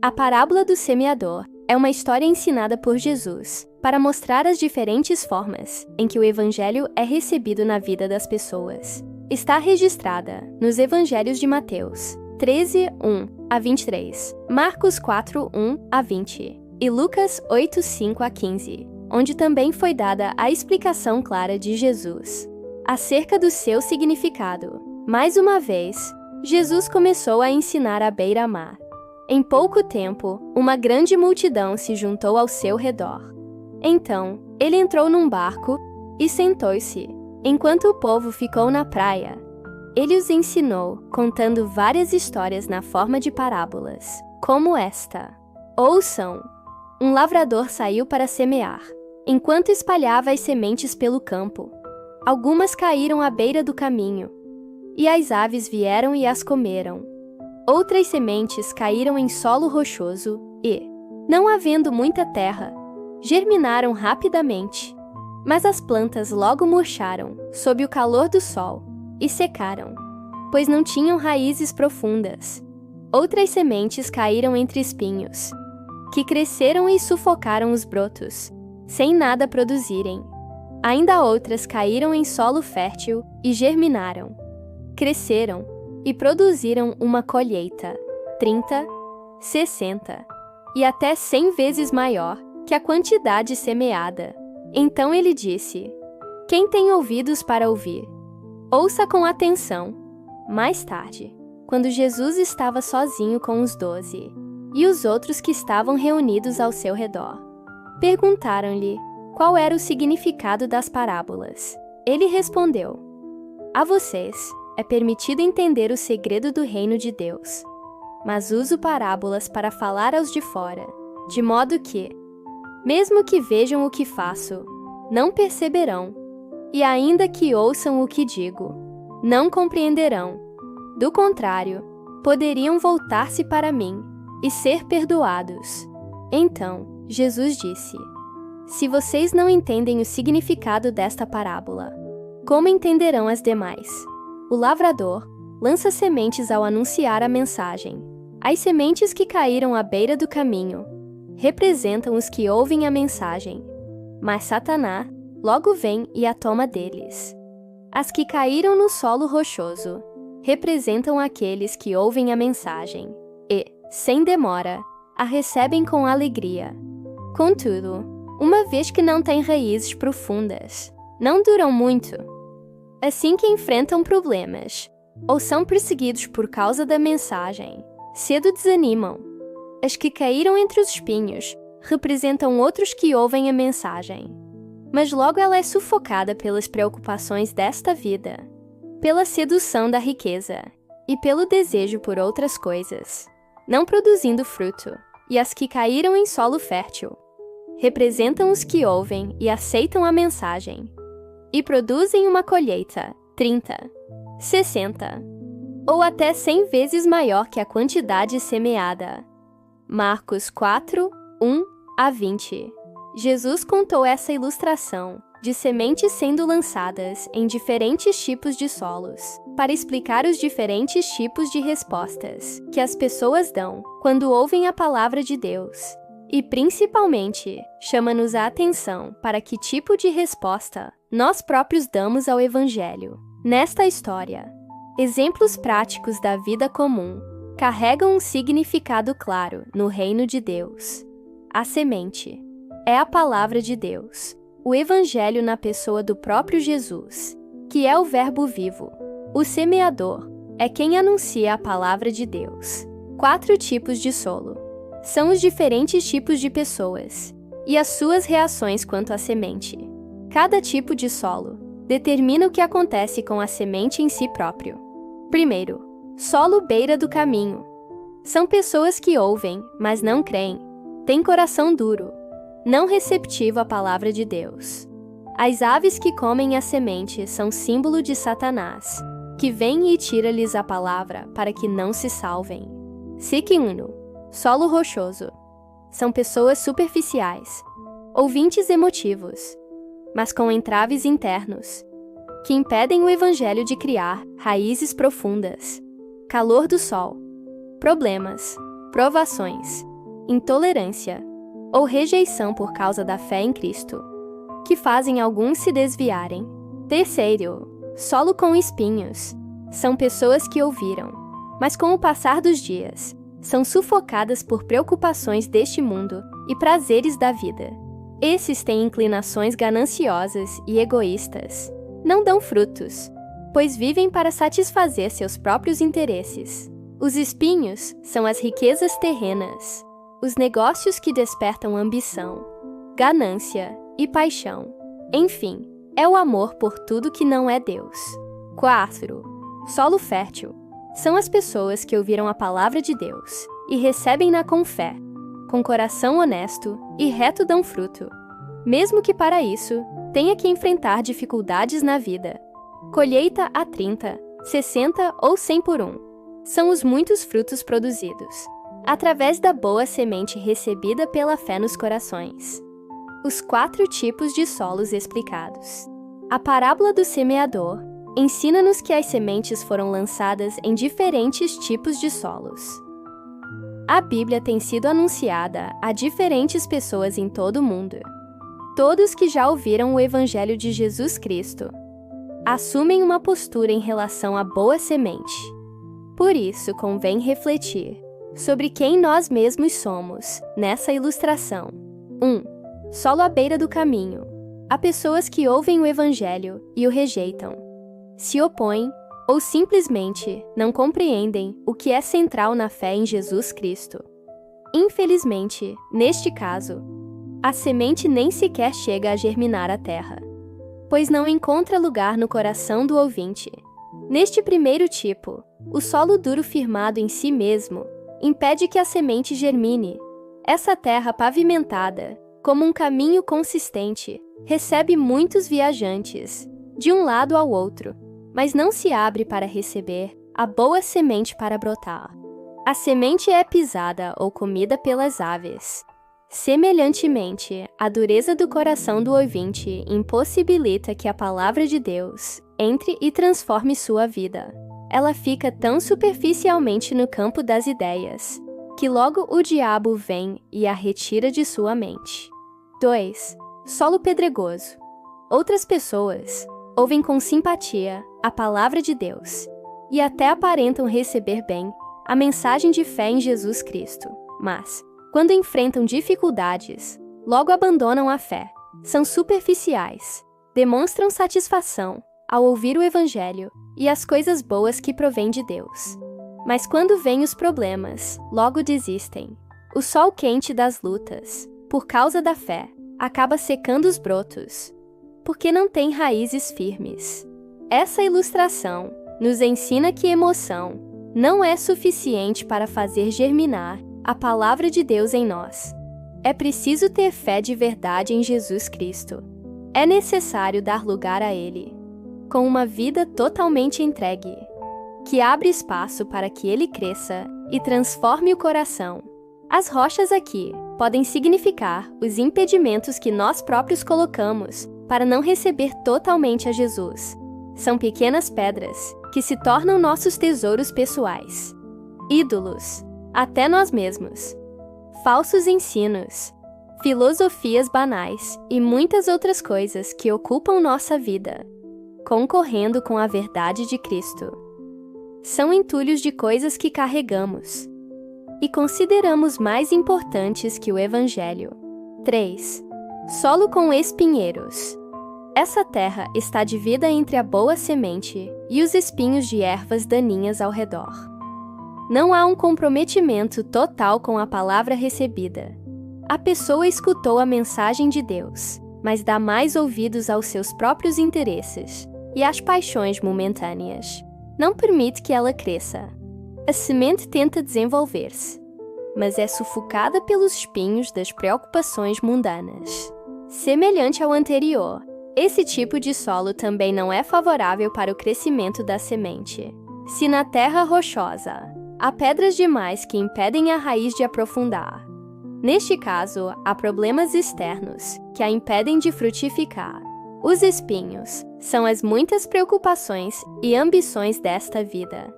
A parábola do semeador é uma história ensinada por Jesus para mostrar as diferentes formas em que o evangelho é recebido na vida das pessoas. Está registrada nos evangelhos de Mateus 13, 1 a 23, Marcos 4, 1 a 20 e Lucas 8, 5 a 15, onde também foi dada a explicação clara de Jesus acerca do seu significado. Mais uma vez, Jesus começou a ensinar à beira-mar. Em pouco tempo, uma grande multidão se juntou ao seu redor. Então, ele entrou num barco e sentou-se, enquanto o povo ficou na praia. Ele os ensinou, contando várias histórias na forma de parábolas, como esta. Ouçam! Um lavrador saiu para semear. Enquanto espalhava as sementes pelo campo, algumas caíram à beira do caminho, e as aves vieram e as comeram. Outras sementes caíram em solo rochoso e, não havendo muita terra, germinaram rapidamente. Mas as plantas logo murcharam sob o calor do sol e secaram, pois não tinham raízes profundas. Outras sementes caíram entre espinhos, que cresceram e sufocaram os brotos, sem nada produzirem. Ainda outras caíram em solo fértil e germinaram, cresceram e produziram uma colheita, 30, 60 e até 100 vezes maior que a quantidade semeada. Então ele disse: quem tem ouvidos para ouvir, ouça com atenção. Mais tarde, quando Jesus estava sozinho com os 12 e os outros que estavam reunidos ao seu redor, perguntaram-lhe qual era o significado das parábolas. Ele respondeu: a vocês é permitido entender o segredo do reino de Deus, mas uso parábolas para falar aos de fora, de modo que, mesmo que vejam o que faço, não perceberão, e ainda que ouçam o que digo, não compreenderão. Do contrário, poderiam voltar-se para mim e ser perdoados. Então, Jesus disse: se vocês não entendem o significado desta parábola, como entenderão as demais? O lavrador lança sementes ao anunciar a mensagem. As sementes que caíram à beira do caminho representam os que ouvem a mensagem, mas Satanás logo vem e a toma deles. As que caíram no solo rochoso representam aqueles que ouvem a mensagem e, sem demora, a recebem com alegria. Contudo, uma vez que não têm raízes profundas, não duram muito. Assim que enfrentam problemas ou são perseguidos por causa da mensagem, cedo desanimam. As que caíram entre os espinhos representam outros que ouvem a mensagem, mas logo ela é sufocada pelas preocupações desta vida, pela sedução da riqueza e pelo desejo por outras coisas, não produzindo fruto. E as que caíram em solo fértil representam os que ouvem e aceitam a mensagem e produzem uma colheita 30, 60 ou até 100 vezes maior que a quantidade semeada. Marcos 4, 1 a 20. Jesus contou essa ilustração de sementes sendo lançadas em diferentes tipos de solos, para explicar os diferentes tipos de respostas que as pessoas dão quando ouvem a palavra de Deus. E, principalmente, chama-nos a atenção para que tipo de resposta nós próprios damos ao Evangelho. Nesta história, exemplos práticos da vida comum carregam um significado claro no reino de Deus. A semente é a palavra de Deus, o Evangelho na pessoa do próprio Jesus, que é o Verbo vivo. O semeador é quem anuncia a palavra de Deus. 4 tipos de solo são os diferentes tipos de pessoas e as suas reações quanto à semente. Cada tipo de solo determina o que acontece com a semente em si próprio. Primeiro, solo beira do caminho. São pessoas que ouvem, mas não creem. Têm coração duro, não receptivo à palavra de Deus. As aves que comem a semente são símbolo de Satanás, que vem e tira-lhes a palavra para que não se salvem. Segundo, solo rochoso. São pessoas superficiais, ouvintes emotivos, mas com entraves internos, que impedem o Evangelho de criar raízes profundas. Calor do sol, problemas, provações intolerância ou rejeição por causa da fé em Cristo, que fazem alguns se desviarem. Terceiro, solo com espinhos. São pessoas que ouviram, mas com o passar dos dias, são sufocadas por preocupações deste mundo e prazeres da vida. Esses têm inclinações gananciosas e egoístas. Não dão frutos, pois vivem para satisfazer seus próprios interesses. Os espinhos são as riquezas terrenas, os negócios que despertam ambição, ganância e paixão. Enfim, é o amor por tudo que não é Deus. 4. Solo fértil. São as pessoas que ouviram a palavra de Deus e recebem-na com fé, com coração honesto e reto dão fruto, mesmo que para isso tenha que enfrentar dificuldades na vida. Colheita a 30, 60 ou 100 por 1. São os muitos frutos produzidos, através da boa semente recebida pela fé nos corações. Os 4 tipos de solos explicados. A parábola do semeador ensina-nos que as sementes foram lançadas em diferentes tipos de solos. A Bíblia tem sido anunciada a diferentes pessoas em todo o mundo. Todos que já ouviram o Evangelho de Jesus Cristo assumem uma postura em relação à boa semente. Por isso, convém refletir sobre quem nós mesmos somos nessa ilustração. 1. Solo à beira do caminho. Há pessoas que ouvem o Evangelho e o rejeitam, se opõem ou simplesmente não compreendem o que é central na fé em Jesus Cristo. Infelizmente, neste caso, a semente nem sequer chega a germinar a terra, pois não encontra lugar no coração do ouvinte. Neste primeiro tipo, o solo duro firmado em si mesmo impede que a semente germine. Essa terra pavimentada, como um caminho consistente, recebe muitos viajantes, de um lado ao outro, mas não se abre para receber a boa semente para brotar. A semente é pisada ou comida pelas aves. Semelhantemente, a dureza do coração do ouvinte impossibilita que a palavra de Deus entre e transforme sua vida. Ela fica tão superficialmente no campo das ideias, que logo o diabo vem e a retira de sua mente. 2. Solo pedregoso. Outras pessoas ouvem com simpatia a palavra de Deus e até aparentam receber bem a mensagem de fé em Jesus Cristo, mas, quando enfrentam dificuldades, logo abandonam a fé. São superficiais, demonstram satisfação ao ouvir o Evangelho e as coisas boas que provêm de Deus. Mas quando vêm os problemas, logo desistem. O sol quente das lutas, por causa da fé, acaba secando os brotos, porque não tem raízes firmes. Essa ilustração nos ensina que emoção não é suficiente para fazer germinar a palavra de Deus em nós. É preciso ter fé de verdade em Jesus Cristo. É necessário dar lugar a Ele, com uma vida totalmente entregue, que abre espaço para que Ele cresça e transforme o coração. As rochas aqui podem significar os impedimentos que nós próprios colocamos para não receber totalmente a Jesus. São pequenas pedras que se tornam nossos tesouros pessoais. Ídolos, até nós mesmos. Falsos ensinos, filosofias banais e muitas outras coisas que ocupam nossa vida, concorrendo com a verdade de Cristo. São entulhos de coisas que carregamos e consideramos mais importantes que o Evangelho. 3. Solo com espinheiros. Essa terra está dividida entre a boa semente e os espinhos de ervas daninhas ao redor. Não há um comprometimento total com a palavra recebida. A pessoa escutou a mensagem de Deus, mas dá mais ouvidos aos seus próprios interesses e às paixões momentâneas. Não permite que ela cresça. A semente tenta desenvolver-se, mas é sufocada pelos espinhos das preocupações mundanas. Semelhante ao anterior, esse tipo de solo também não é favorável para o crescimento da semente. Se na terra rochosa há pedras demais que impedem a raiz de aprofundar, neste caso, há problemas externos que a impedem de frutificar. Os espinhos são as muitas preocupações e ambições desta vida,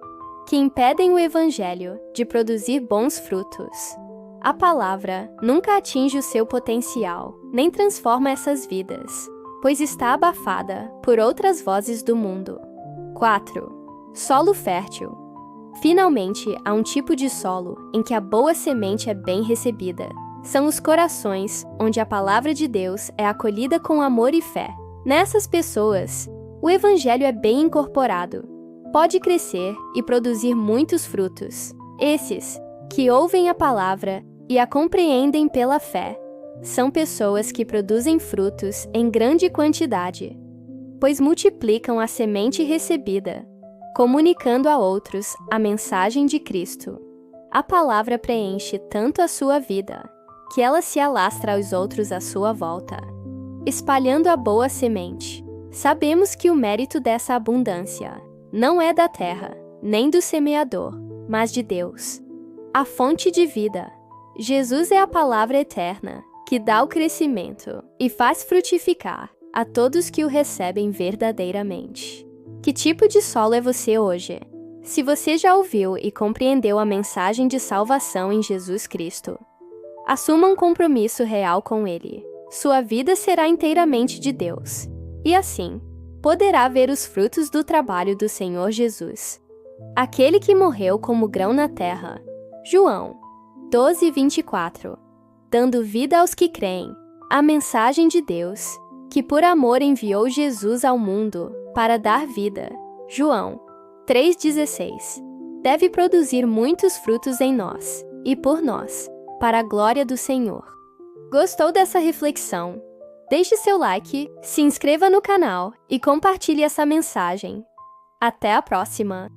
que impedem o Evangelho de produzir bons frutos. A palavra nunca atinge o seu potencial, nem transforma essas vidas, pois está abafada por outras vozes do mundo. 4. Solo fértil. Finalmente, há um tipo de solo em que a boa semente é bem recebida. São os corações onde a palavra de Deus é acolhida com amor e fé. Nessas pessoas, o evangelho é bem incorporado. Pode crescer e produzir muitos frutos. Esses, que ouvem a palavra e a compreendem pela fé, são pessoas que produzem frutos em grande quantidade, pois multiplicam a semente recebida, comunicando a outros a mensagem de Cristo. A palavra preenche tanto a sua vida, que ela se alastra aos outros à sua volta, espalhando a boa semente. Sabemos que o mérito dessa abundância não é da terra, nem do semeador, mas de Deus, a fonte de vida. Jesus é a palavra eterna, que dá o crescimento e faz frutificar a todos que o recebem verdadeiramente. Que tipo de solo é você hoje? Se você já ouviu e compreendeu a mensagem de salvação em Jesus Cristo, assuma um compromisso real com Ele. Sua vida será inteiramente de Deus, e assim, poderá ver os frutos do trabalho do Senhor Jesus, aquele que morreu como grão na terra. João 12:24. Dando vida aos que creem. A mensagem de Deus, que por amor enviou Jesus ao mundo para dar vida. João 3:16. Deve produzir muitos frutos em nós e por nós, para a glória do Senhor. Gostou dessa reflexão? Deixe seu like, se inscreva no canal e compartilhe essa mensagem. Até a próxima!